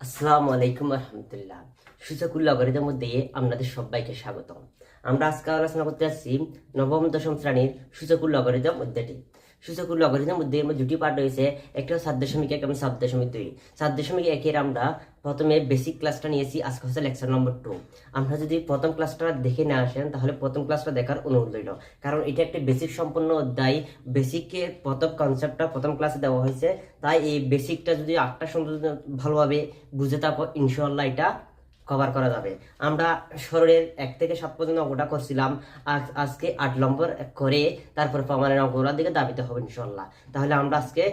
আসসালামু আলাইকুম রহমতুল্লাহ। সূচকুল লগারিদমের মধ্যে আপনাদের সবাইকে স্বাগতম। আমরা আজকে আলোচনা করতে যাচ্ছি নবম দশম শ্রেণীর সূচকুল লগারিদম অধ্যায়টি। সূচকুল লগারিদম অধ্যায়ের মধ্যে দুটি পার্ট রয়েছে, একটা 7.1 এবং 7.2। 7.1 আমরা প্রথমে বেসিক ক্লাসটা নিয়েছি, আজকে হচ্ছে লেকচার নম্বর 2। আমরা যদি প্রথম ক্লাসটা দেখে না আসেন তাহলে প্রথম ক্লাসটা দেখার অনুরোধ রইল, কারণ এটা একটি বেসিক সম্পন্ন অধ্যায়। বেসিকে প্রথম কনসেপ্টটা প্রথম ক্লাসে দেওয়া হয়েছে, তাই এই বেসিকটা যদি 8টা সুন্দর ভালোভাবে বুঝে থাকো ইনশাআল্লাহ এটা কভার করা যাবে। আমরা শরীরের 1 থেকে 7 পর্যন্ত অঙ্কটা করছিলাম, আজকে 8 নম্বর করে তারপর প্রমাণের অঙ্কগুলোর দিকে দাবিতে হবে ইনশাআল্লাহ। তাহলে আমরা আজকে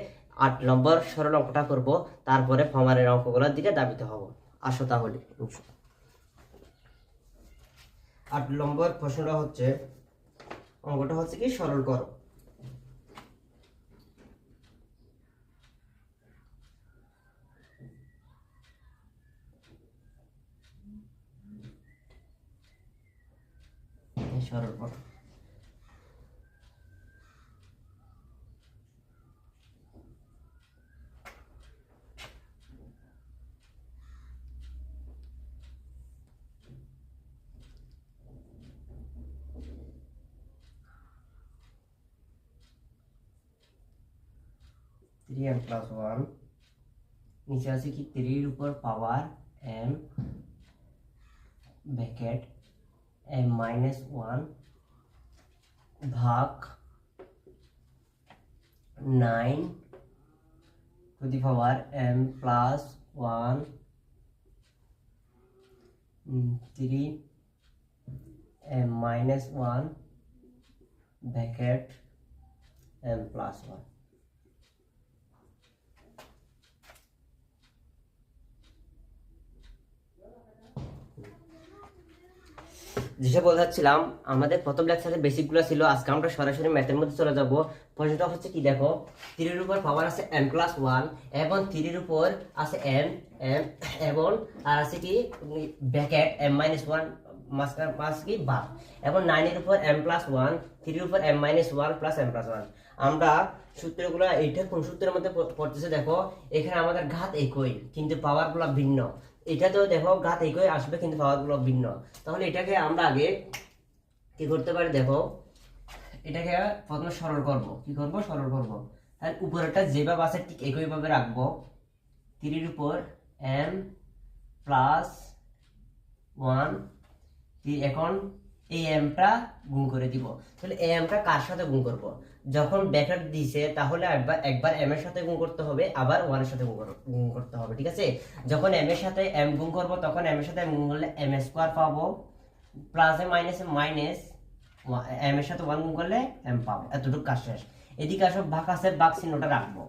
8 নম্বর সরল অঙ্কটা করব, তারপরে প্রমাণের অঙ্কগুলোর দিকে দাবিতে হব। আসো তাহলে 8 নম্বর প্রশ্নটা হচ্ছে, অঙ্কটা হচ্ছে কি সরল করো। সরল করো। থ্রি এম প্লাস ওয়ান, নিচে আছে কি 3 এর উপর পাওয়ার m ব্র্যাকেট m মাইনাস 1 ভাগ 9 two the power m plus 1 3 m minus 1 bracket m plus 1। যেটা বলছিলাম, আমাদের প্রথম লেকচারে বেসিকগুলো ছিল, আজকে আমরা সরাসরি ম্যাথের মধ্যে চলে যাব। প্রশ্নটা হচ্ছে কি দেখো, 3 এর উপর পাওয়ার আছে m প্লাস 1 এবং 3 এর উপর আছে m m এবং আর আছে কি bracket m minus 1 master pass কি ভাগ, এবং 9 এর উপর m প্লাস 1, 3 এর উপর m minus 1 plus m plus 1। আমরা সূত্রগুলো এইটা কোন সূত্রের মধ্যে পড়তেছে দেখো, এখানে আমাদের ঘাত একই কিন্তু পাওয়ারগুলো ভিন্ন। এটা তো দেখো ঘাত একই আসবে কিন্তু পাওয়ারগুলো ভিন্ন, তাহলে এটাকে আমরা আগে কি করতে পারি দেখো, এটাকে প্রথমে সরল করব। কি করব? সরল করব। তাহলে উপরেরটা যেভাবে আছে ঠিক একইভাবে রাখবো। 3 এর উপর m প্লাস 1, এখন এই mটা গুণ করে দিব। তাহলে এই mটা কার সাথে গুণ করব? যখন ব্র্যাকেট দিয়েছে তাহলে একবার m এর সাথে গুণ করতে হবে, আবার 1 এর সাথে গুণ করতে হবে, ঠিক আছে? যখন m এর সাথে m গুণ করব তখন m এর সাথে গুণ করলে m স্কয়ার পাবো, প্লাস এ মাইনাস m এর সাথে 1 গুণ করলে m পাবো। এতটুকু কাজ শেষ। এদিকে আসো ভাগ আছে, ভাগ চিহ্নটা রাখবো।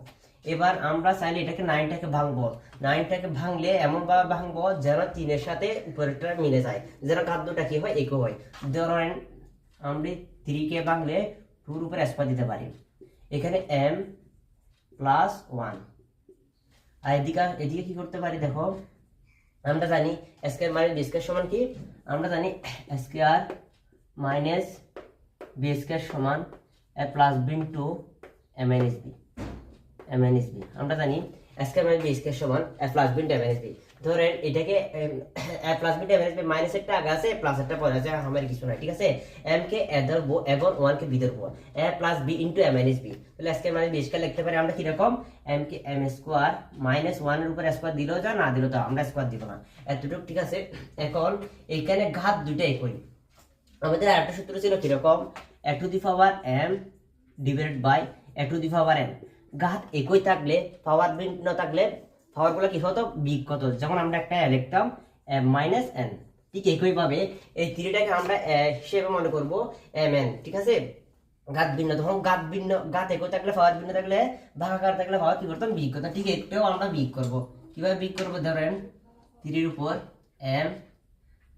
এবার আমরা চাইলে এটাকে 9টাকে ভাঙবো। 9টাকে ভাঙলে এমন ভাবে ভাঙবো যেন 3 এর সাথে উপরেরটা মিলে যায়, যেন খাদ্যটা কি হয় একই হয়। ধরেন আমরা 3 কে ভাঙলে 2 এর উপর স্কয়ার দিতে পারি, এখানে m প্লাস 1। আর এদিকে কি করতে পারি দেখো, আমরা জানি স্কয়ার মাইনাস বি স্কয়ার সমান কি, আমরা জানি স্কয়ার মাইনাস বি স্কয়ার সমান a plus B into a minus B. আমরা জানি স্কয়ার মাইনাস বি স্কয়ার সমান a plus B into a minus B. ধরেন এটাকে a plus B into a minus B, minus একটা আগে আছে প্লাস একটা পরে আছে, আমার কিছু নাই, ঠিক আছে? m কে a ধরবো এবং 1 কে b ধরবো, a plus B into a minus B. তাহলে স্কয়ার মাইনাস বি স্কয়ার লিখতে পারি আমরা কি রকম, m কে m স্কয়ার মাইনাস 1 এর উপর স্কয়ার দিলেও যা, না দিলেও তা, আমরা স্কয়ার দিব না, এতটুকু, ঠিক আছে? এখন এইখানে ঘাত দুটো একই। আমাদের আরেকটা সূত্র ছিল কি রকম, a to the power m divided by a to the power n। ঘাত একই থাকলে, পাওয়ার ভিন্ন থাকলে পাওয়ারগুলো কি হতো, বিগ কত। যখন আমরা একটা লিখতাম m মাইনাস n, ঠিক একইভাবে এই 3টাকে আমরা হিসেবে মনে করব mn, ঠিক আছে? ঘাত ভিন্ন, তখন ঘাত একই থাকলে পাওয়ার ভিন্ন থাকলে, ভাগাকার থাকলে পাওয়ার কি করতাম, বিগ করতাম। ঠিক এটাও আমরা বিগ করব। কিভাবে বিগ করব, ধরেন 3 এর উপর m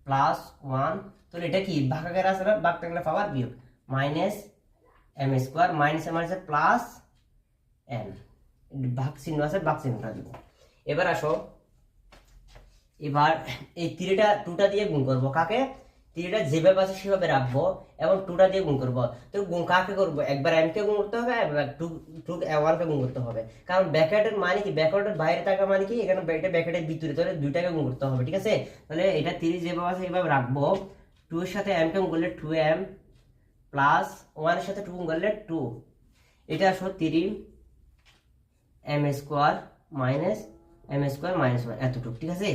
প্লাস 1, তো এটা কি ভাগাকার আছে না, ভাগ থাকলে পাওয়ার বিয়োগ, minus m square minus m আছে প্লাস n, ভাগ চিহ্ন আছে, ভাগ চিহ্নটা দিব। এবার আসো, এবার এই 2টা দিয়ে গুণ করব কাকে, 3টা যেভাবে আছে সেভাবে রাখবো এবং 2টা দিয়ে গুণ করবো। তো গুণ কাকে করবো, একবার m কে গুণ করতে হবে, একবার 1 কে গুণ করতে হবে। কারণ ব্র্যাকেটের মানে কি, ব্র্যাকেটের বাইরে থাকা মানে কি, এখানে এটা ব্র্যাকেটের ভিতরে, তাহলে 2টাকে গুণ করতে হবে, ঠিক আছে। তাহলে এটা 3 যেভাবে আছে এইভাবে রাখবো। 2 এর সাথে m কে গুণ করলে 2m প্লাস 1 এর সাথে 2 গুণ করলে 2, এটা আসো 3 m square minus m square minus 1 এতটুকু, ঠিক আছে।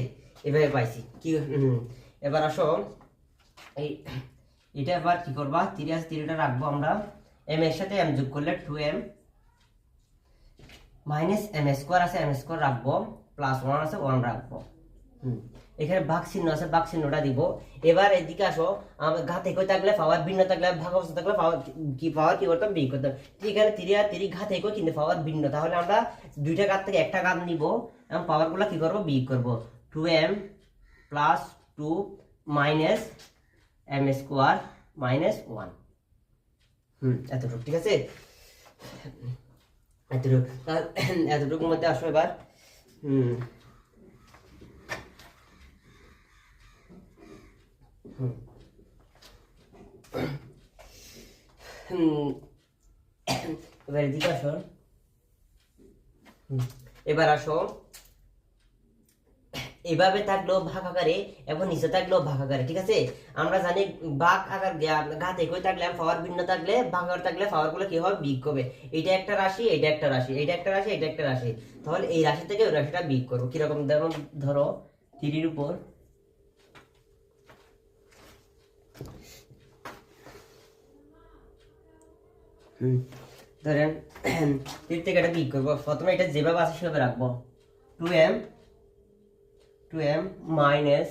এভাবে পাইছি কি। এবার আসো এটা এবার কি করবা, 3 আছে 3টা রাখবো আমরা, m এর সাথে m যোগ করলে 2m মাইনাস m স্কোয়ার আছে m স্কোয়ার রাখবো, প্লাস 1 আছে 1 রাখবো। এখানে ভাগ চিহ্ন আছে, ভাগ চিহ্নটা দিব। এবার এদিকে আসো, আমার ঘাত একই থাকলে পাওয়ার ভিন্ন থাকলে, ভাগ অবস্থা থাকলে পাওয়ার কি করতাম, বিয়োগ করতাম। এখানে 3 আর 3 ঘাত একই কিন্তু পাওয়ার ভিন্ন, তাহলে আমরা 2টা ঘাত থেকে একটা ঘাত নিব এবং পাওয়ার গুলা কি করবো, বিয়োগ করবো। 2m plus 2 minus m square minus 1, এতটুকু, ঠিক আছে। এতটুকুর মধ্যে আসো এবার এবার এদিকে আসো, এবার আসো এভাবে থাকলেও ভাগ আকারে এবং নিচে থাকলেও ভাগ আকারে, ঠিক আছে। আমরা জানি ভাগ আকার ঘাত একই থাকলে, পাওয়ার ভিন্ন থাকলে, ভাগ আকার থাকলে পাওয়ার গুলো কি হবে, বিয়োগ হবে। এটা একটা রাশি, এটা একটা রাশি, এটা একটা রাশি, এটা একটা রাশি, তাহলে এই রাশি থেকে ওই রাশিটা বিয়োগ করবো। কিরকম, যেমন ধরো 3 উপর ধরেন 3 থেকে এটা বিয়োগ করবো। প্রথমে এটা যেভাবে আছে সেভাবে রাখবো, 2m minus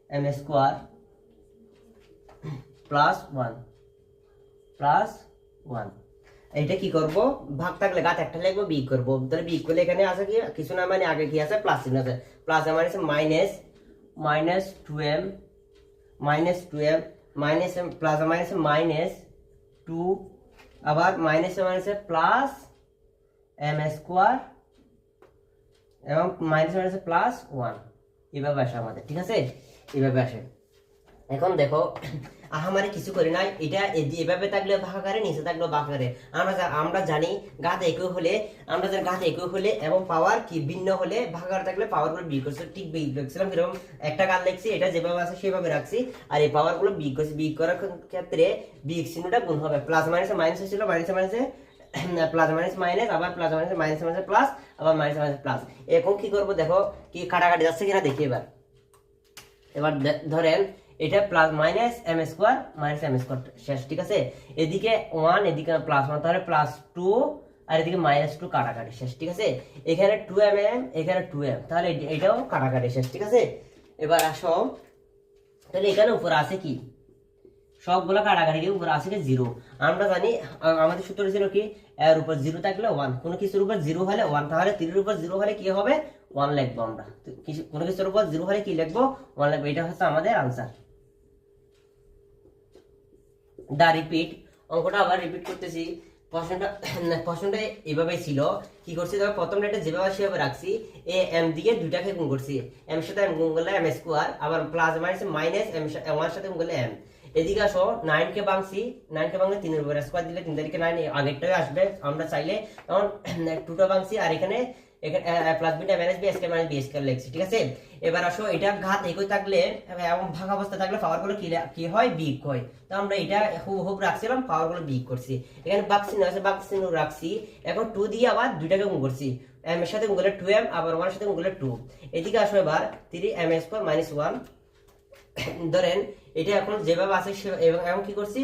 m square plus 1 এটা কি করব, ভাগ থাকলে ঘাত একটা লিখবো, বিয়োগ করবো। তাহলে বিয়োগ করলে এখানে আছে কি কিছু না, মানে আগে কি আছে, প্লাস চিহ্ন আছে, প্লাস আমার আছে মাইনাস 2m মাইনাস প্লাস আমার আছে মাইনাস 2, আবার মাইনাস প্লাস m স্কোয়ার এবং মাইনাস প্লাস 1, এভাবে আসে আমাদের, ঠিক আছে। এভাবে আসে। এখন দেখো আহামারি কিছু করি নাই, এটা এভাবে থাকলে ভাগাকারে, নিচে থাকলেও ভাগাকারে। আমরা জানি ঘাত একই হলে, আমরা জানি ঘাত একই হলে এবং পাওয়ার কি ভিন্ন হলে, ভাগাকার থাকলে পাওয়ার গুলো বিয়োগ করছে, ঠিক বিয়োগ লিখছিলাম কিরকম, একটা কাজ লিখছি, এটা যেভাবে আছে সেভাবে রাখছি, আর এই পাওয়ার গুলো বিয়োগ করছি। বিয়োগ করার ক্ষেত্রে বিয়োগ চিহ্নটা গুণ হবে, প্লাস মাইনাসে মাইনাস ছিল, মাইনাসে প্লাস মাইনাস, আবার প্লাস মাইনাস প্লাস, আবার মাইনাস প্লাস। এখন কি করবো দেখো, কি কাটাকাটি যাচ্ছে কিনা দেখি। এবার ধরেন এটা plus minus m square minus m square শেষ, ঠিক আছে। এদিকে 1 এদিকে প্লাস 1, তাহলে প্লাস 2 আর এদিকে মাইনাস 2 কাটাকাটি শেষ, ঠিক আছে। এখানে 2m এখানে 2m, তাহলে এটাও কাটাকাটি শেষ, ঠিক আছে। এবার আসো, তাহলে এখানে উপরে আছে কি, সবগুলো কাটাকাটি উপরে আছে কি 0। আমরা জানি আমাদের সূত্র ছিল কি, এর উপর 0 থাকলে 1, কোনো কিছুর উপর 0 হলে 1, তাহলে 3 এর উপর 0 হলে কি হবে, 1 লিখবো আমরা। কোনো কিছুর উপর 0 হলে কি লিখবো, 1 লিখবো। এটা হচ্ছে আমাদের আনসার। দা রিপিট, অঙ্কটা আবার রিপিট করতেছি। প্রশ্নটা এভাবে ছিল, কি করছি তবে প্রথম এটা যেভাবে সেভাবে রাখছি, এ m দিয়ে 2টাকে গুণ করছি, m এর সাথে m গুণ করলে m স্কোয়ার, আবার প্লাস মাইনাস m এর সাথে গুণ করলে m। এদিকে আসো 9 কে ভাঙছি, 9 কে ভাঙলে 3 এর উপর স্কোয়ার দিলে 3 তারিখে 9 আগেরটাই আসবে, আমরা চাইলে তখন 2টা ভাঙছি, আর এখানে প্লাস বিটা minus B square minus B square লিখছি, ঠিক আছে। এবার আসো এটা ঘাত একই থাকলে এবং ভাগ অবস্থা থাকলে পাওয়ার গুলো কি হয়, বিয়োগ হয়। তো আমরা এটা হুবহু রাখছিলাম, পাওয়ার গুলো বিয়োগ করছি। এখানে ভাগ চিহ্ন আছে, ভাগ চিহ্ন রাখছি। এখন 2 দিয়ে আবার 2টাকে গুণ করছি, m এর সাথে গুণ করলে 2m, আবার 1 এর সাথে গুণ করলে 2। এদিকে আসো এবার 3m স্কয়ার মাইনাস 1, ধরেন এটা এখন যেভাবে আছে এবং কি করছি,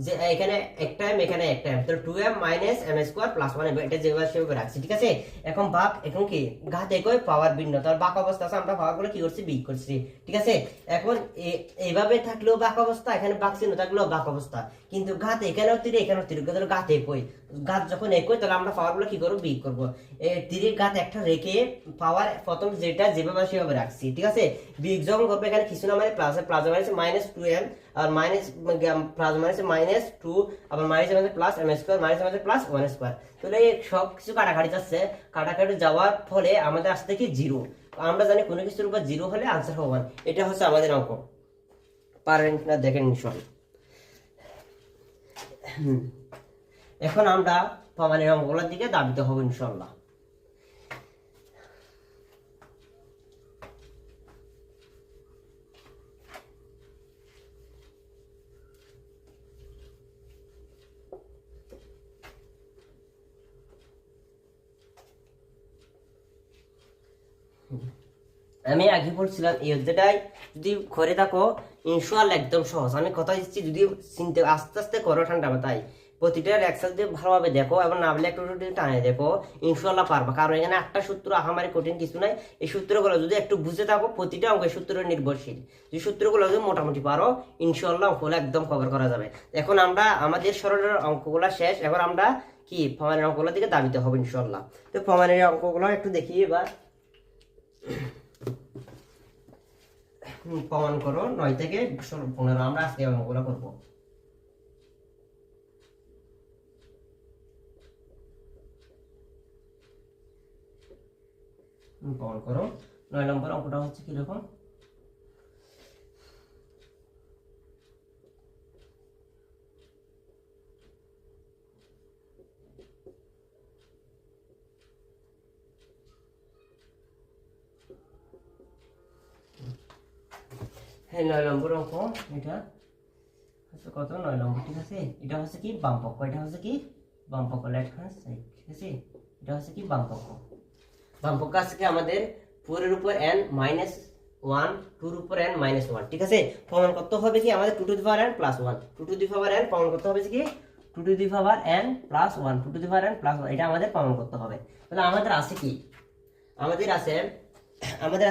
যে এখানে একটা m এখানে একটা m, তো 2m minus m square plus 1, এটা যেভাবে সেভাবে রাখছি, ঠিক আছে। এখন ভাগ, এখন কি ঘাত একই পাওয়ার ভিন্ন, তার বাক অবস্থা আছে, আমরা পাওয়ার গুলো কি করছি, বিয়োগ করছি, ঠিক আছে। এখন এইভাবে থাকলেও বাক অবস্থা, এখানে বাক চিহ্ন থাকলেও বাক অবস্থা, কিন্তু ঘাত এখানেও 3 এখানেও 3, তাহলে ঘাত একই। ঘাত যখন একই, তাহলে আমরা পাওয়ার গুলো কি করবো, বিয়োগ করবো। 3 এর ঘাত একটা রেখে পাওয়ার প্রথম যেটা যেভাবে সেভাবে রাখছি, ঠিক আছে। বিয়োগ যখন করবো, এখানে কিছু না, মানে প্লাস মাইনাস 2m, আর মাইনাস প্লাস মাইনাস 2, আবার minus plus m square minus plus 1 square. তাহলে সব কিছু কাটাকাটি যাচ্ছে, কাটাকাটি যাওয়ার ফলে আমাদের আসছে কি 0। আমরা জানি কোনো কিছুর উপর 0 হলে আনসার হবে 1, এটা হচ্ছে আমাদের অঙ্ক। পারেন কিনা দেখেন ইনশাআল্লাহ। এখন আমরা প্রমাণের অঙ্কগুলোর দিকে ধাবিত হব ইনশাআল্লাহ। আমি আগে বলছিলাম এই অধ্যায়টাই যদি করে থাকো ইনশাআল্লাহ একদম সহজ। আমি কথা দিচ্ছি, যদি চিনতে আস্তে আস্তে করো ঠান্ডা মাথায়, প্রতিটা এক্সারসাইজ দিয়ে ভালোভাবে দেখো এবং না বলে একটু একটু টানে দেখো, ইনশাআল্লাহ পারবা। কারণ এখানে একটা সূত্র আহামারি কঠিন কিছু নাই। এই সূত্রগুলো যদি একটু বুঝে থাকো, প্রতিটা অঙ্কের সূত্র নির্ভরশীল, যদি সূত্রগুলো যদি মোটামুটি পারো ইনশাআল্লাহ অঙ্কগুলো একদম কভার করা যাবে। এখন আমরা আমাদের সরলের অঙ্কগুলো শেষ, এখন আমরা কি প্রমাণের অঙ্কগুলোর দিকে ধাবিত হবো ইনশাআল্লাহ। তো প্রমাণের অঙ্কগুলো একটু দেখি এবার। প্রমাণ করো 9 থেকে 15, আমরা আজকে অঙ্কগুলো করবো। প্রমাণ করো 9 নম্বর অঙ্কটা হচ্ছে কিরকম। হ্যাঁ 9 নম্বর অঙ্ক, এটা হচ্ছে কত 9 নম্বর, ঠিক আছে। এটা হচ্ছে কি বাম পক্ষ, এটা হচ্ছে কি বাম পক্ষ, লেফট হ্যান্ড সাইড, ঠিক আছে। এটা হচ্ছে কি বাম পক্ষ। বাম পক্ষ আছে কি আমাদের 4 এর উপর n মাইনাস 1, 2 এর উপর n মাইনাস 1, ঠিক আছে। প্রমাণ করতে হবে কি আমাদের 2 to the power n plus 1, 2 to the power n প্রমাণ করতে হবে কি 2 to the power n plus 1, 2 to the power n plus 1, এটা আমাদের প্রমাণ করতে হবে। তাহলে আমাদের আছে কি, আমাদের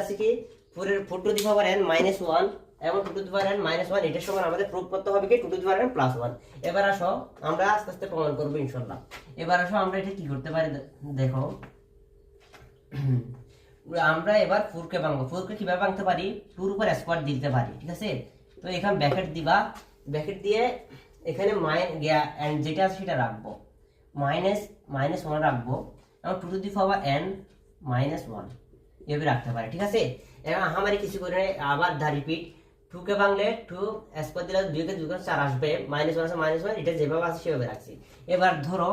আছে কি 4 two the power n minus 1 এবং 2 to the power n minus 1, এটার সমান আমাদের প্রুফ করতে হবে কি 2 to the power n plus 1। এবার আসো আমরা আস্তে আস্তে প্রমাণ করব ইনশাআল্লাহ। এবার আসো আমরা এটা কি করতে পারি দেখো। আমরা এবার 4 কে ভাঙবো। 4 কে কিভাবে ভাঙতে পারি, 2 এর উপর স্কয়ার দিতে পারি, ঠিক আছে। তো এখানে ব্র্যাকেট দিবা, ব্র্যাকেট দিয়ে এখানে n যেটা আছে সেটা রাখবো, মাইনাস 1 রাখবো এবং 2 to the power n minus 1 এভাবে রাখতে পারি, ঠিক আছে। এখন আমারই কিছু করে আবার দা রিপিট, 2 কে ভাঙলে 2 স্কয়ার দিলে 2 কে 2 কে 4 আসবে, মাইনাস 1 আছে মাইনাস 1, এটা যেভাবে আছে সেভাবে রাখছি। এবার ধরো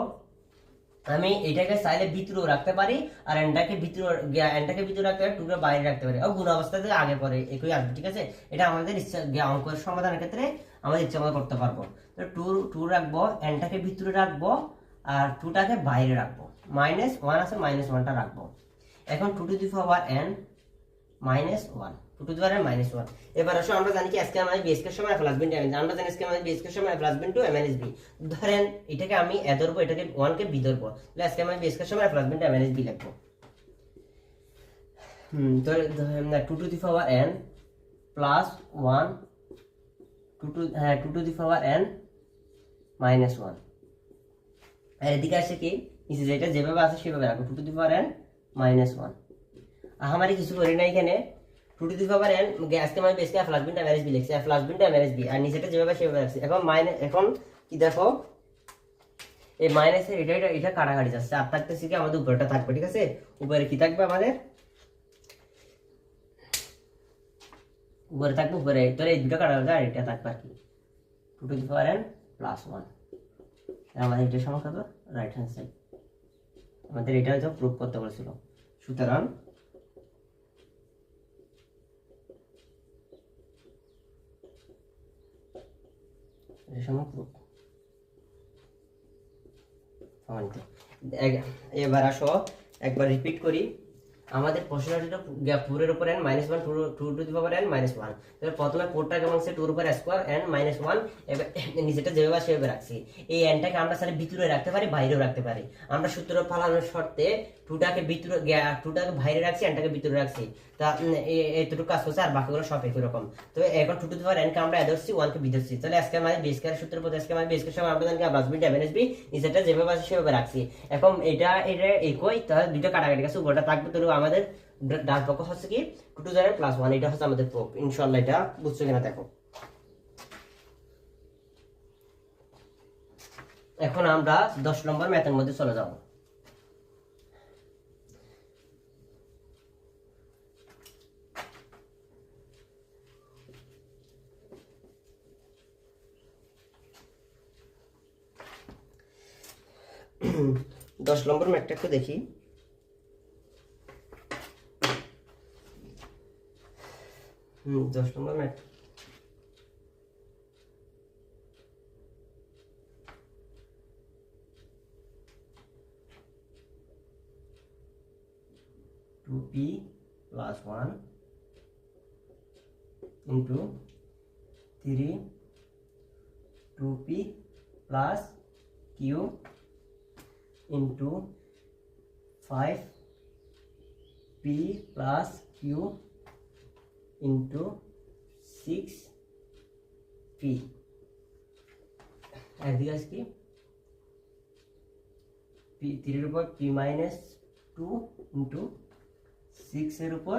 আমি এটাকে চাইলে ভিতরেও রাখতে পারি আর এনটাকে ভিতরে রাখতে পারি, 2 কে বাইরে রাখতে পারি, আর গুণ অবস্থাতে আগে পরে একই আসবে, ঠিক আছে। এটা আমাদের ইচ্ছা, অঙ্কের সমাধানের ক্ষেত্রে আমাদের ইচ্ছা মতো করতে পারবো। তো 2 রাখবো, এনটাকে ভিতরে রাখবো আর 2টাকে বাইরে রাখবো, মাইনাস 1 আছে মাইনাস 1টা রাখবো। এখন 2 to the power n minus 1, 2 to the power n minus 1। এবার আসলে আমরা জানি কি আজকে আমাদের bs এর সময় প্লাস বিন টাইম, আমরা জানি আজকে আমাদের bs এর সময় plus been to m - b। ধরেন এটাকে আমি a ধরবো, এটাকে 1 কে b ধরবো, তাহলে আজকে আমাদের bs এর সময় plus been to m - b লিখবো। তো 2 to the power n plus 1, 2 to the power n minus 1। আর এদিকে আসে কি নিচে যেটা যেভাবে আছে সেভাবে রাখবো, 2 to the power n minus 1। আমারই কিছু করি না এখানে, 2 টু দি পাওয়ার n আজকে আমি বেসকে প্লাস বিন টাইম b লিখছি, প্লাস বিন টাইম b, আর নিচেটা যেভাবে সেভাবে রাখছি। এখন কি দেখো এই মাইনাসের এটা কাটাকাটি যাচ্ছে, আর থাকতেছে কি আমাদের উপরটা থাকবে, ঠিক আছে। উপরে কি থাকবে আমাদের, উপরে থাকবে, উপরে তাহলে এই দুটো কাটা যাবে আর এটা থাকবে আর কি 2 to the power n plus 1। আমাদের এটা সমান কত, রাইট হ্যান্ড সাইড। আমাদের এটা হয়তো প্রুফ করতে বলেছিল, সুতরাং এবার আসো একবার রিপিট করি। আমাদের প্রশ্নটা 4 এর উপর n minus 1, 2 to the power n minus 1। তাহলে প্রথমে 4টা কেমন সে 2 এর উপর স্কয়ার n মাইনাস 1, এবার নিচেটা যেভাবে সেভাবে রাখছি। এই nটাকে আমরা সাথে ভিতরে রাখতে পারি, বাইরেও রাখতে পারি। আমরা সূত্র পালানোর শর্তে 2টাকে বাইরে রাখছি, nটাকে ভিতরে রাখছি। তা এতটুকু কাজ করছে, আর বাকিগুলো সব একই রকম। তো এখন 2 টু দি পাওয়ার n কে আমরা ধরছি, 1 কে ধরছি। তাহলে আজকে আমাদের বেস স্কয়ার সূত্রের পর আজকে আমাদের বেস স্কয়ার সমান আমরা জানি প্লাস বিটা মাইনাস b, নিচেটা যেভাবে আছে সেভাবে রাখছি। এখন এটা একই, তাহলে দুটো কাটাকাটি গেছে, উপরটা থাকবে। তো আমাদের ডান পক্ষ হচ্ছে কি 2 টু দি পাওয়ার প্লাস 1, এটা হচ্ছে আমাদের প্রুফ। ইনশাআল্লাহ এটা বুঝছো কিনা দেখো। এখন আমরা 10 নম্বর ম্যাথের মধ্যে চলে যাব। 10 নম্বর ম্যাথটা একটু দেখি। দশ নম্বর math. Two p plus 1 into 3 2p plus q into 5p plus q into 6p। একদিকে আছে কি p 3 এর উপর p মাইনাস 2 ইন্টু 6 এর উপর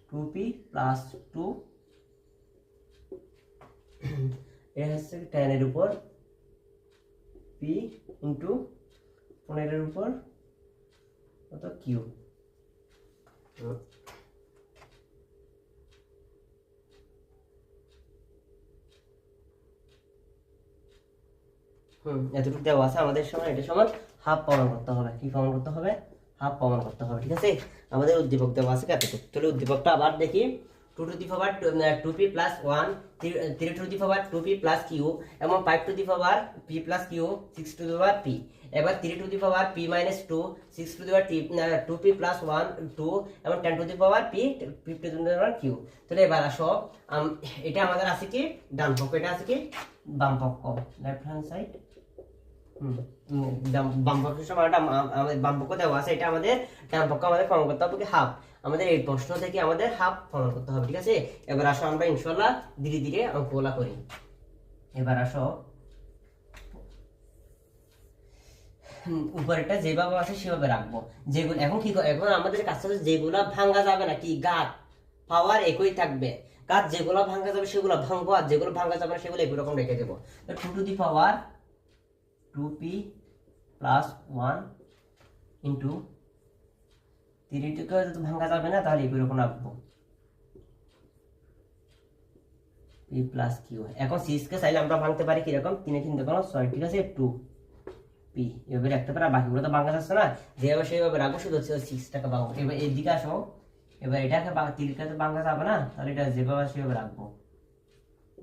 2p প্লাস 2 এর হচ্ছে 10 এর উপর p ইন্টু 15 এর উপর কত q। এতটুকু দেওয়া আছে আমাদের সময়, এটা সমান হাফ প্রমাণ করতে হবে। কি প্রমাণ করতে হবে? হাফ প্রমাণ করতে হবে, ঠিক আছে। আমাদের উদ্দীপক দেওয়া আছে কতটুকু, তাহলে উদ্দীপকটা আবার দেখি। 2 to the power 2p plus 1, 3 two the power 2p plus q, এবং 5 two the power p plus q, 6 two the power p। এবার 3 two the power p minus 2, 6 two the power 2p plus 1 2, এবং 10 two the power p 50 two the power q। তাহলে এবার আসো, এটা আমাদের আছে কি ডান পক্ষ, এটা আছে কি বাম পক্ষ, লেফট হ্যান্ড সাইড। বাম পক্ষের সময় আমাদের বাম পক্ষ দেওয়া আছে, এটা আমাদের ডান পক্ষ আমাদের প্রমাণ করতে হবে কি হাফ। আমাদের এই প্রশ্ন থেকে আমাদের হাফ প্রমাণ করতে হবে, ঠিক আছে। এবার আসো আমরা ইনশাআল্লাহ ধীরে ধীরে অঙ্কগুলা করি। এবার আসো, উপরেরটা যেভাবে আছে সেভাবে রাখবো। যেগুলো এখন কি এখন আমাদের কাছে যেগুলা ভাঙা যাবে না, কি গাত পাওয়ার একই থাকবে। গাত যেগুলো ভাঙা যাবে সেগুলো ভাঙবো, আর যেগুলো ভাঙা যাবে না সেগুলো একই রকম রেখে দেবো। 2 to the power 2p plus 1 into 3টিকে যদি ভাঙা যাবে না তাহলে একই রকম রাখবো, p প্লাস q। এখন 6 কে চাইলে আমরা ভাঙতে পারি কিরকম, 3 3 দেখো 6, ঠিক আছে, 2p এভাবে রাখতে পারি। বাকিগুলো তো ভাঙা যাচ্ছে না, যেভাবে সেভাবে রাখবো, শুধু হচ্ছে 6টাকে ভাঙবো। এবার এইদিকে আসো, এবার এটাকে 3কে তো ভাঙা যাবে না, তাহলে এটা যেভাবে সেভাবে রাখবো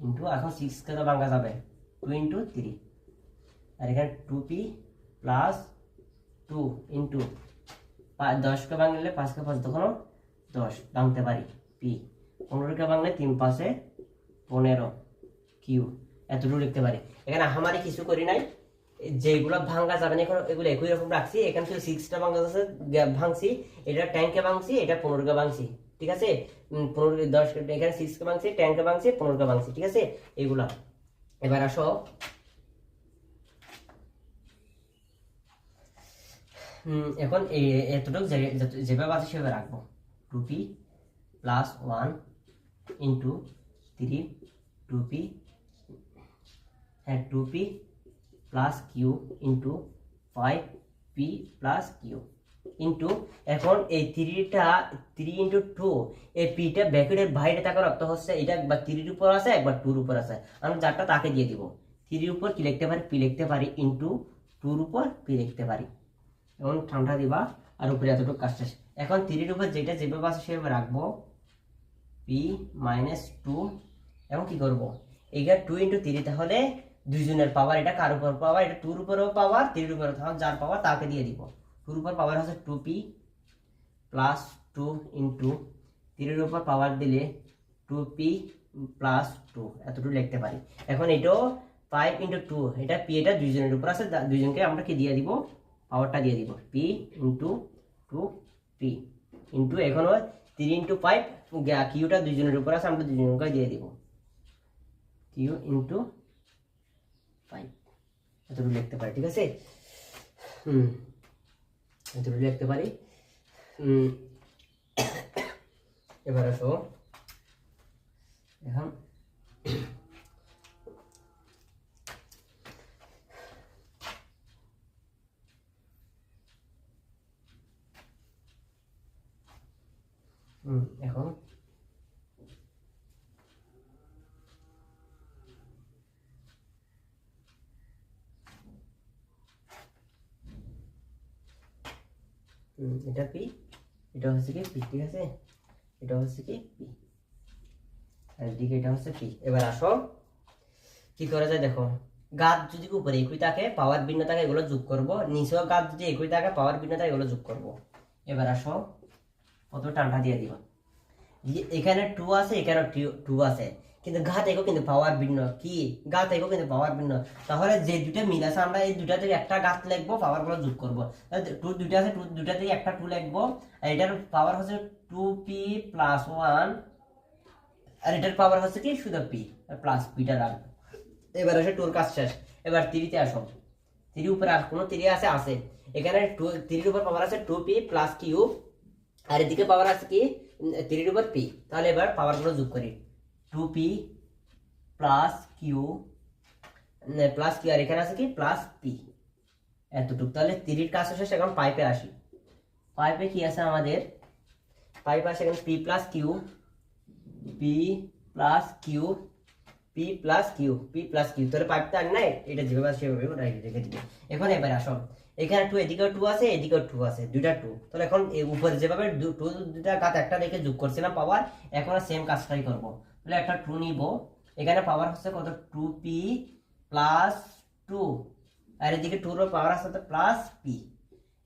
ইন্টু, এখন 6কে তো ভাঙা যাবে, 2 ইন্টু 3, আর এখানে 2p প্লাস 2 ইন্টু 10কে ভাঙলে 5কে 5 তখন 10 ভাঙতে পারি, p 15কে ভাঙলে 3 5 15 q, এতটুকু লিখতে পারি। এখানে আমারে কিছু করি নাই, যেগুলো ভাঙা যাবে না এখন এগুলো একই রকম রাখছি। এখানে শুধু 6টা ভাঙা যাচ্ছে, ভাঙছি, এটা 10কে ভাঙছি, এটা 15কে ভাঙছি, ঠিক আছে। 15 10 এখানে 6কে ভাঙছি, 10কে ভাঙছি, 15কে ভাঙছি, ঠিক আছে এগুলা। এবার আসো, এখন এতটুকু যেভাবে আছে সেভাবে রাখবো। 2p প্লাস 1 ইন্টু 3 2p, হ্যাঁ 2p plus q into 5p plus q into, এখন এই 3টা 3 ইন্টু 2, এই পিটা ব্র্যাকেটের বাইরে থাকার অর্থ হচ্ছে এটা একবার 3 এর উপর আছে একবার 2 এর উপর আছে। আমি যারটা তাকে দিয়ে দিব, 3 এর উপর কি লিখতে পারি, p লিখতে পারি, ইন্টু 2 এর উপর p লিখতে পারি। এখন ঠান্ডা দিবা, আর উপরে এতটুকু কাজ শেষ। এখন 3 এর উপর যেটা যেভাবে আছে সেভাবে রাখবো, p মাইনাস 2, এবং কি করবো, এইখানে 2 ইন্টু 3, তাহলে দুইজনের পাওয়ার, এটা কার উপর পাওয়ার, এটা 2 এর উপরেও পাওয়ার 3 এর উপরেও, তাহলে যার পাওয়ার তাকে দিয়ে দিব। 2 এর উপর পাওয়ার হচ্ছে 2p প্লাস 2 ইন্টু 3 এর উপর পাওয়ার দিলে 2p প্লাস 2, এতটুকু লিখতে পারি। এখন এটাও 5 ইন্টু 2, এটা p, এটা দুইজনের উপর আছে, দুইজনকে আমরা কি দিয়ে দিব, পাওয়ারটা দিয়ে দিব, p ইন্টু 2p ইন্টু, এখনো 3 ইন্টু 5, কিউটা দুইজনের উপর আছে, আমরা দুইজনকে দিয়ে দিব, q ইন্টু 5, এতটুকু লিখতে পারি, ঠিক আছে। এতটুকু লিখতে পারি। এবার আসো, এখন এখন এটা পি, এটা হচ্ছে কি পি, ঠিক আছে, এটা হচ্ছে কি পি, আর এদিকে এটা হচ্ছে পি। এবার আসো কি করা যায় দেখো, গাত যদি উপরে একই থাকে পাওয়ার ভিন্ন থাকে এগুলো যোগ করব, নিচেও গাত যদি একই থাকে পাওয়ার ভিন্ন থাকে এগুলো যোগ করব। এবার আসো কত টানটা দিয়ে দিব, এখানে 2 আছে এখানে 2 আছে, কিন্তু ঘাত একও কিন্তু পাওয়ার ভিন্ন, কি ঘাত একও কিন্তু পাওয়ার ভিন্ন, তাহলে যে দুটো মিল আছে আমরা এই দুটা থেকে একটা ঘাত লিখবো, পাওয়ার গুলো যোগ করবো। 2 দুইটা আছে, দুটা থেকে একটা 2 লিখবো, আর এটার পাওয়ার হচ্ছে 2p + 1, আর এটার পাওয়ার হচ্ছে কি শুধু p আর প্লাস পিটা রাখবো। এবার আসে 2 এর কাজ শেষ। এবার 3 তে আসো, 3 উপরে আর কোনো 3 আছে আছে, এখানে 3 এর উপর পাওয়ার আছে 2p + q, আর এদিকে পাওয়ার আছে কি 3 এর উপর p। তাহলে এবার পাওয়ার গুলো যোগ করি, 2p + q প্লাস q, আর এখানে আছে কি +p, এতটুকু। তাহলে 3 এর কাজ শেষ। এখন পাইপে আসি, পাইপে কি আছে আমাদের, পাইপে আছে এখানে p + q, p + q, p + q, p + q। তাহলে পাইপটা আর নাই, এটা যেভাবে আছে সেভাবে রেখে দিবে। এখন এবার আসো, এখানে 2, এদিকেও 2 আছে এদিকেও 2 আছে, দুইটা 2। তাহলে এখন উপরে যেভাবে 2 দুটা ঘাত একটা রেখে যোগ করছিলাম পাওয়ার, এখন সেম কাজটাই করব। তাহলে একটা 2 নিব, এখানে পাওয়ার হচ্ছে কত 2p + 2, আর এদিকে 2 এর পাওয়ার আছে তো +p,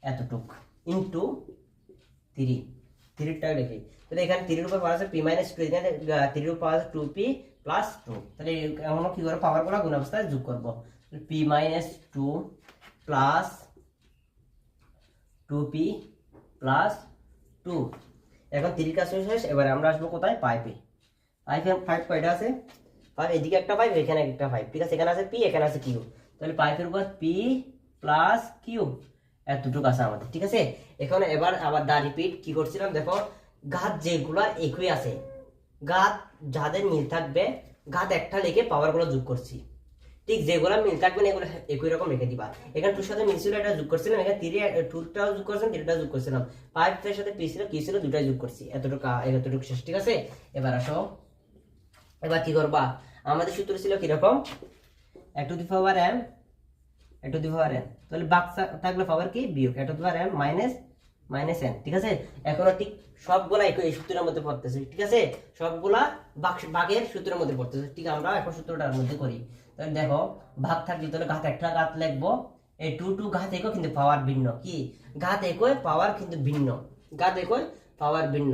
এতটুক ইনটু 3, 3টা লিখি। তাহলে এখানে 3 এর উপর পাওয়ার আছে p - 2, এখানে 3 এর উপর পাওয়ার আছে 2p + 2। তাহলে আমরা কি করে পাওয়ার গুলো গুণ অবস্থায় যোগ করব, p - 2 + 2p + 2। এখন 3 কাজ শেষ। এবার আমরা আসবো কোথায়, পাইপে। পাইপে 5 কয়টা আছে, 5, এদিকে একটা 5 এখানে একটা 5, ঠিক আছে, এখানে আছে p এখানে আছে q। তাহলে পাইপের উপর p + q, এতটুকু আছে আমাদের, ঠিক আছে। এখন এবার আবার দা রিপিট কি করছিলাম দেখো, ঘাত যেগুলা একই আছে, ঘাত যাদের মিল থাকবে ঘাত একটা লিখে পাওয়ার গুলো যোগ করছি, ঠিক যেগুলা মিল থাকবে না এগুলো একই রকম রেখে দিবা। এখানে 2 সাথে মিল ছিল এটা যোগ করছিলাম, এখানে 2টাও যোগ করছিলাম 3টাও যোগ করছিলাম, 5 এর সাথে p ছিল কি ছিল দুটাই যোগ করছি, এতটুকু শেষ, ঠিক আছে। এবার আসো, এবার কি করবা, আমাদের সূত্র ছিল কি রকম, a to the power m, a to the power n, তাহলে ভাগ থাকলে পাওয়ার কি বিয়োগ a to the power m minus n, ঠিক আছে। এখন ঠিক সবগুলা এই সূত্রের মধ্যে পড়তেছে, ঠিক আছে, সবগুলা ভাগের সূত্রের মধ্যে পড়তেছে, ঠিক। আমরা এখন সূত্রটার মধ্যে করি। তাহলে দেখো ভাগ থাকলে তাহলে ঘাত একটা ঘাত লিখবো, এই 2 ঘাত একই কিন্তু পাওয়ার ভিন্ন, কি ঘাত একই পাওয়ার কিন্তু ভিন্ন, ঘাত একই পাওয়ার ভিন্ন।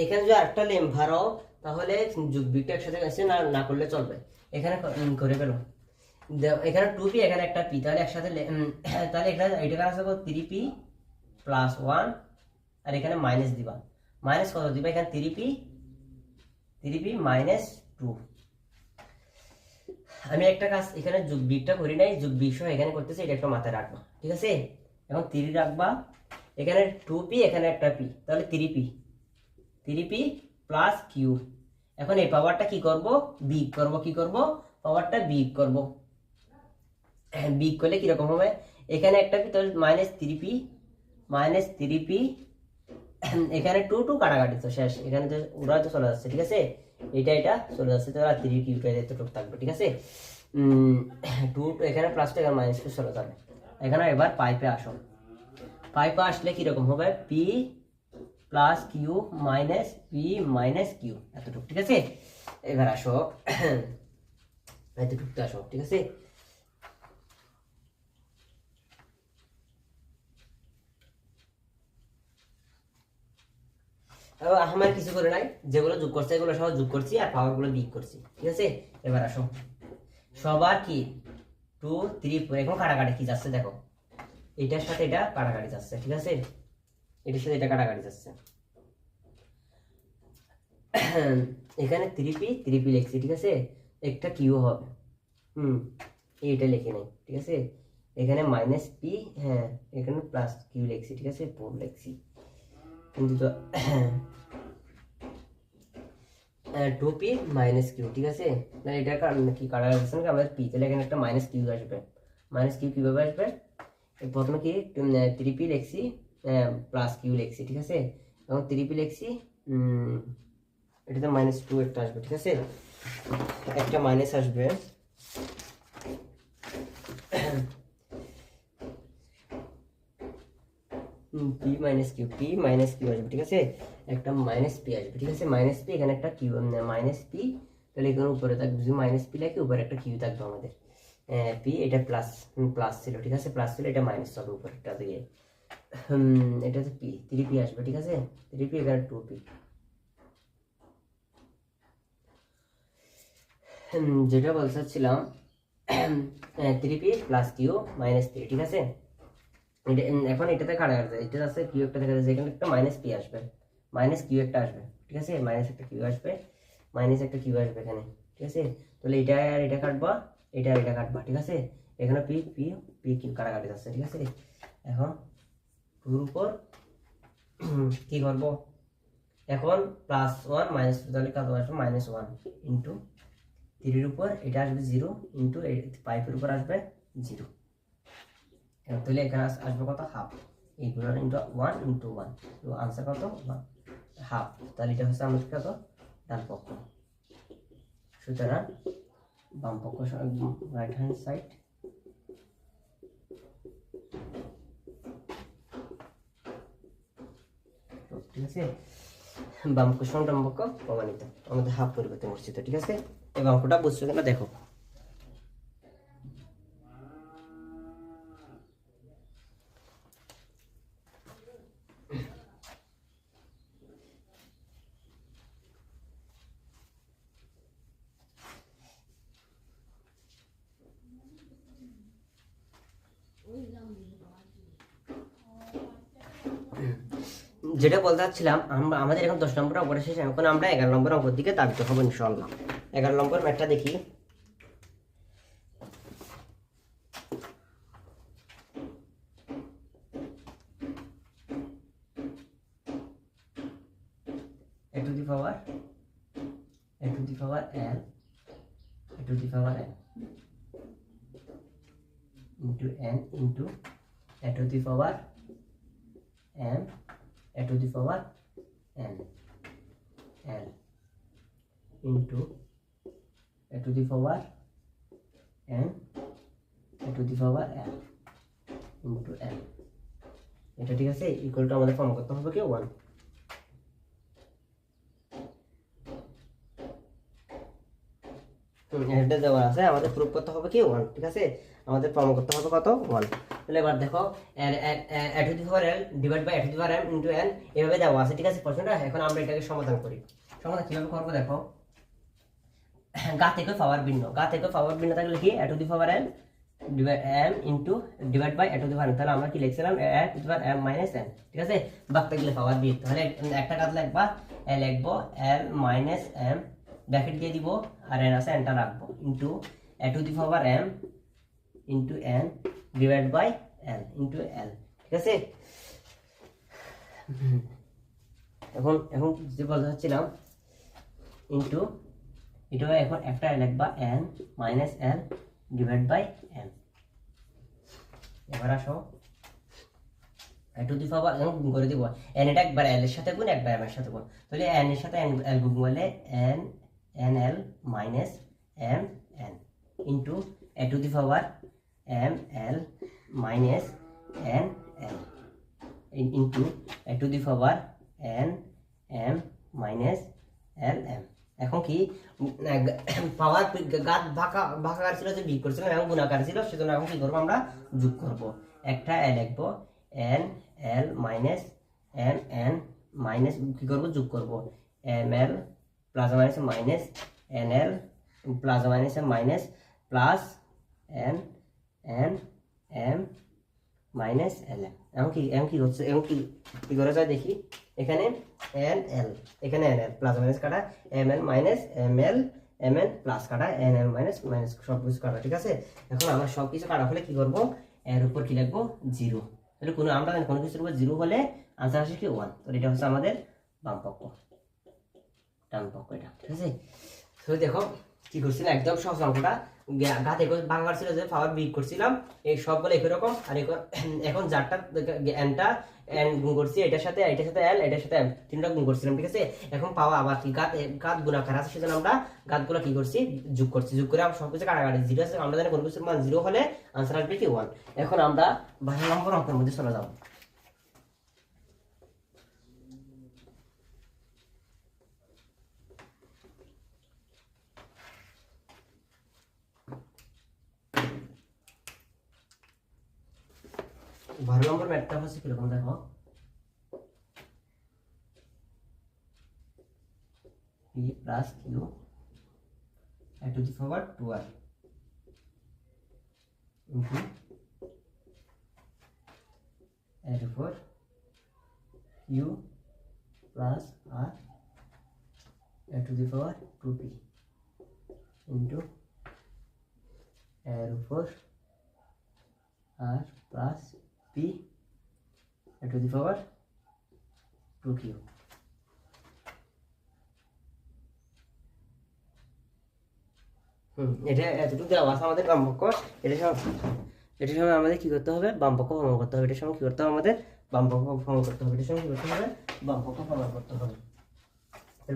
এখানে যদি আরেকটা লেম ভারো তাহলে যোগ বিয়োগটা একসাথে আছে না করলে চলবে, এখানে করে ফেলো। এখানে 2p এখানে একটা p, তাহলে একসাথে তাহলে এখানে এটা আছে 3p + 1, আর এখানে মাইনাস দিবা, মাইনাস কত দিবা, এখানে 3p - 2। আমি একটা কাজ এখানে যোগ বিয়োগটা করি নাই, যোগ বিয়োগ সহ এখানে করতেছি, এটা একটা মাথায় রাখবা, ঠিক আছে। এখন 3 রাখবা, এখানে 2p এখানে একটা p, তাহলে 3p + q। এখন এই পাওয়ারটা কি করব, বিয়োগ করব, কি করব পাওয়ারটা বিয়োগ করব, বিয়োগ করলে কিরকম হবে, এখানে একটা p তাহলে -3p এখানে 2 কাটাকাটি তো শেষ, এখানে তো ওরা তো চলে যাচ্ছে, ঠিক আছে, এটা চলে যাচ্ছে, তাহলে 3 কিউটা এতটুকু থাকবে, ঠিক আছে। 2 এখানে প্লাসটা এখানে -2 চলে যাবে। এখানে এবার পাইপে আসো, পাইপে আসলে কিরকম হবে, p + q - p - q, এতটুকু, ঠিক আছে। এবার আসো এতটুকু আসো, ঠিক আছে। আমার কিছু করে নাই, যেগুলো যোগ করছে এগুলো সব যোগ করছি আর পাওয়ার গুলো বিয়োগ করছি, ঠিক আছে। এবার আসো সবার কি 2 3 এখন কাটাকাটি কি যাচ্ছে দেখো, এটার সাথে এটা কাটাকাটি যাচ্ছে, ঠিক আছে, এটার সাথে এটা কাটাকাটি যাচ্ছে। এখানে 3p লিখছি, ঠিক আছে, একটা কিউ হবে, এইটা লিখে নেই, ঠিক আছে। এখানে -p, হ্যাঁ এখানে +q লিখছি, ঠিক আছে, 4 লিখছি, কিন্তু তো 2p - q, ঠিক আছে। না এটা কি কাটা যাচ্ছে না, আমাদের p, তাহলে এখানে একটা -q আসবে, -q কিভাবে আসবে, প্রথমে কি 3p লিখছি +q লিখছি, ঠিক আছে। এবং 3p লিখছি, এটাতে -2 একটা আসবে, ঠিক আছে, একটা মাইনাস আসবে, P minus Q, P minus Q আসবে, ঠিক আছে, একটা মাইনাস পি আসবে, ঠিক আছে, মাইনাস পি, এখানে একটা কিউ মাইনাস পি, তাহলে এখানে উপরে থাকবে, যদি মাইনাস পি লাগে উপরে একটা কিউ থাকবে আমাদের, পি, এটা প্লাস প্লাস ছিল, ঠিক আছে, প্লাস ছিল, এটা মাইনাস হবে উপরেরটা দিয়ে, এটা তো পি, 3p আসবে, ঠিক আছে, 3p, এখানে 2p, যেটা বলতে চাচ্ছিলাম 3p প্লাস কিউ মাইনাস 3, ঠিক আছে, এখন এটাতে কাটা যাচ্ছে, এটা আছে কিউ একটা দেখা যাচ্ছে, এখানে একটা মাইনাস পি আসবে, মাইনাস কিউ একটা আসবে, ঠিক আছে, মাইনাস একটা কিউ আসবে, মাইনাস একটা কিউ আসবে এখানে, ঠিক আছে, তাহলে এটা আর এটা কাটবা, এটা আর এটা কাটবা, ঠিক আছে, এখানে পি পি পি কিউ কাটাকাটি যাচ্ছে, ঠিক আছে, এখন টুর উপর কি করবো, এখন প্লাস ওয়ান মাইনাস টু, তাহলে কত আসবে মাইনাস ওয়ান ইন্টু 3 উপর এটা আসবে 0 ইন্টু 5 উপর আসবে 0, তাহলে এখানে আসবে কত, হাফ, এইগুলো ইন্টু 1 ইন্টু 1, তো আনসার কত, হাফ, তাহলে এটা হচ্ছে আমাদের কত, ডান পক্ষ, সুতরাং বাম পক্ষ রাইট হ্যান্ড সাইড ঠিক আছে, বাম পক্ষ সমান ডান পক্ষ প্রমাণিত, আমাদের হাফ পরিবর্তন করছি তো, ঠিক আছে, এই অঙ্কটা বুঝছো কিনা দেখো। যেটা বলতে চাচ্ছিলাম, আমরা আমাদের এখন 10 নম্বর অঙ্কটা শেষ, এখন আমরা 11 নম্বর অঙ্কের দিকে দাবিত হবো ইনশাআল্লাহ। 11 নম্বর ম্যাথটা দেখি, a to the power l, a to the power n into n into a to the power m, a to the power n, l into a to the power n, a to the power l into n, এটা ঠিক আছে, equal to আমাদের form করতে হবে কি 1, এটা দেওয়া আছে, আমাদের প্রুফ করতে হবে কি 1, ঠিক আছে, আমাদের প্রমাণ করতে হবে কত 1, তাহলে এবার দেখো a to the power l divide by a to the power m into n, এভাবে দেওয়া আছে, ঠিক আছে প্রশ্নটা, এখন আমরা এটাকে সমাধান করি, সমাধান কিভাবে করব দেখো, গা থেকে পাওয়ার ভিন্ন, গা থেকে পাওয়ার ভিন্ন থাকলে কি a to the power m m into divide by a to the power n, তাহলে আমরা কি লিখছিলাম a to the power m minus n, ঠিক আছে, বাক থাকলে পাওয়ার ভিন্ন, তাহলে একটা কাজ লিখবা লিখবো l মাইনাস m ব্র্যাকেট দিয়ে দিব, আর n আছে nটা রাখবো, into a to the power m into n divide by l into l, ঠিক আছে, এখন এখন যে বলতে চাচ্ছিলাম ইনটু এটা এখন একটা লিখবা n minus l divide by m, এবার আসো a to the power গুণ করে দিব, n এটা একবার l এর সাথে গুণ, একবার m এর সাথে গুণ, তাহলে n এর সাথে l গুণ করলে n nl minus m n into a to the power m l minus n l into a to the power n m minus l m, এখন কি পাওয়ার গাত ভাগাকার ছিল যে বিয়োগ করছিলাম, এখন গুণাকার ছিল, সেজন্য এখন কি করবো আমরা যোগ করব, একটা l লিখবো n l minus m n minus কি করবো যোগ করব, m l plus minus minus n l plus minus minus plus n n m minus l m, এখন কি হচ্ছে, এখন কি করা যায় দেখি, এখানে n l, এখানে n l প্লাস মাইনাস কাটা, m l minus m l m n plus কাটা, n l মাইনাস মাইনাস সব কিছু কাটা, ঠিক আছে, এখন আমরা সব কিছু কাটা হলে কি করব, এর উপর কি লিখবো 0, তাহলে কোনো আমরা কোনো কিছুর উপর 0 হলে আনসার আসে কি 1, তাহলে এটা হচ্ছে আমাদের বাম পক্ষ, ডান পক্ষ এটা, ঠিক আছে, তো দেখো কি করছিলাম, একদম সহজ অঙ্কটা, গাতে বাংলার ছিল যে পাওয়ার বিয়োগ করছিলাম, এই সবগুলো একই রকম, আর এখন যারটা এনটা এন গুণ করছি, এটার সাথে এল, এটার সাথে এম, তিনটা গুণ করছিলাম, ঠিক আছে, এখন পাওয়া আবার কি গাত গুণাকার আছে, সেজন্য আমরা গাতগুলো কি করছি যোগ করছি, যোগ করে আমরা সবকিছু কাটাকাটি 0 আছে, আমরা জানি কোনো কিছুর মান 0 হলে আনসার আসবে কি 1, এখন আমরা 12 নম্বর অঙ্কের মধ্যে চলে যাব। 12 নম্বর ম্যাথটা হচ্ছে কিরকম দেখো, p plus q two the power 2r into এর উপর q plus r two the power 2p into এর উপর r plus p two the power 2q। এটা এতটুকু দেওয়া আছে আমাদের বামপক্ষ। এটার সঙ্গে আমাদের কি করতে হবে, বামপক্ষ প্রমাণ করতে হবে। এটার সঙ্গে কি করতে হবে, আমাদের বামপক্ষ প্রমাণ করতে হবে। এটার সঙ্গে কি করতে হবে, বামপক্ষ প্রমাণ করতে হবে।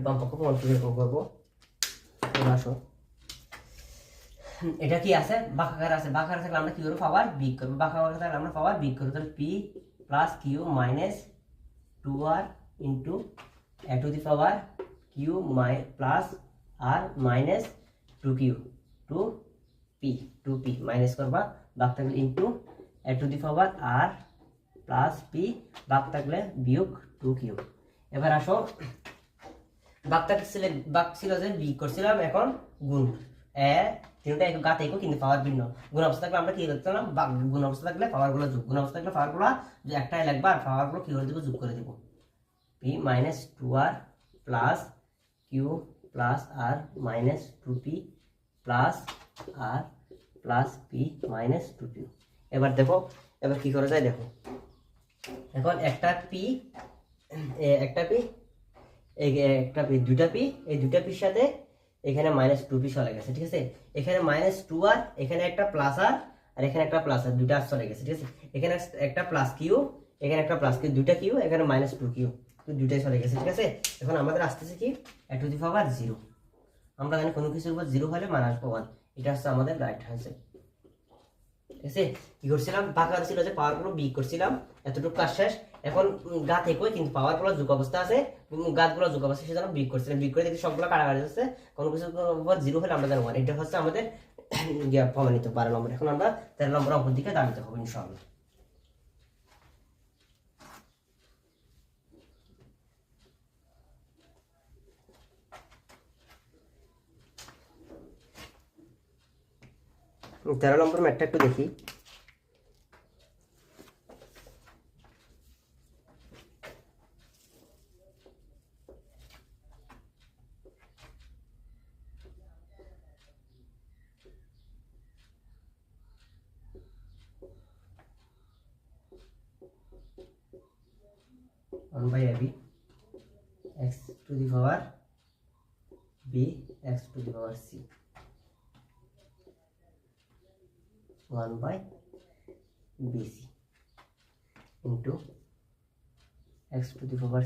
বামপক্ষ প্রমাণ কিরকম করবো, আসো। এটা কি আছে, বাঁকাকার আছে। বাঁকাকার থাকলে আমরা কি করবো, পাওয়ার বিগ করবো। বাঁকাকার থাকলে আমরা পাওয়ার বিগ করবো। তাহলে p plus Q minus 2r into A to the power Q plus R minus 2q 2p minus করবা, বাক থাকলে into A to the power R plus P, বাক থাকলে বিয়োগ 2q। এবার আসো, বাক ছিল যে বি করছিলাম, এখন গুণ তিনটা গাতে একো কিন্তু পাওয়ার ভিন্ন। গুণ অবস্থা থাকলে আমরা কি করছিলাম, গুণ অবস্থা থাকলে পাওয়ার গুলো যোগ, গুণ অবস্থা থাকলে পাওয়ার গুলো একটাই লাগবে, আর পাওয়ার গুলো কি করে দেবো, যোগ করে দেবো। p minus 2r plus q plus আর minus 2p plus r plus p minus 2q। এবার দেখো, এবার কি করা যায় দেখো। এখন একটা পি দুইটা পি, এই দুইটা পির সাথে এখানে মাইনাস 2p চলে গেছে, ঠিক আছে। এখানে মাইনাস 2r, এখানে একটা প্লাস আর এখানে একটা প্লাস আর, দুইটা চলে গেছে, ঠিক আছে। এখানে একটা প্লাস কিউ, এখানে একটা প্লাস কিউ, দুইটা কিউ, এখানে মাইনাস 2q, দুইটাই চলে গেছে, ঠিক আছে। এখন আমাদের আসতেছে কি, এ টু দি পাওয়ার 0। আমরা জানি কোনো কিছুর উপর 0 হলে মান আসবে 1। এটা হচ্ছে আমাদের রাইট হ্যান্ড। ঠিক আছে, কি করছিলাম, বাঁকা ছিল যে পাওয়ার গুলো বিগ করছিলাম, এতটুকু কাজ শেষ। এখন গাত একই কিন্তু পাওয়ার গুলো যোগ অবস্থা আছে, গাত গুলো যোগ অবস্থা, সেজন্য বিগ করছিলাম। বিগ করে দেখি সবগুলো কাটাকাটি যাচ্ছে, কোনো কিছু উপর 0 হলে আমরা জানি 1। এটা হচ্ছে আমাদের প্রমাণিত 12 নম্বর। এখন আমরা 13 নম্বর অপর দিকে দাঁড়াতে হবে ইনশাআল্লাহ। তেরো নম্বর ম্যাথটা একটু দেখি। One by A B X to the power B X to the power C 1 by bc into x to the power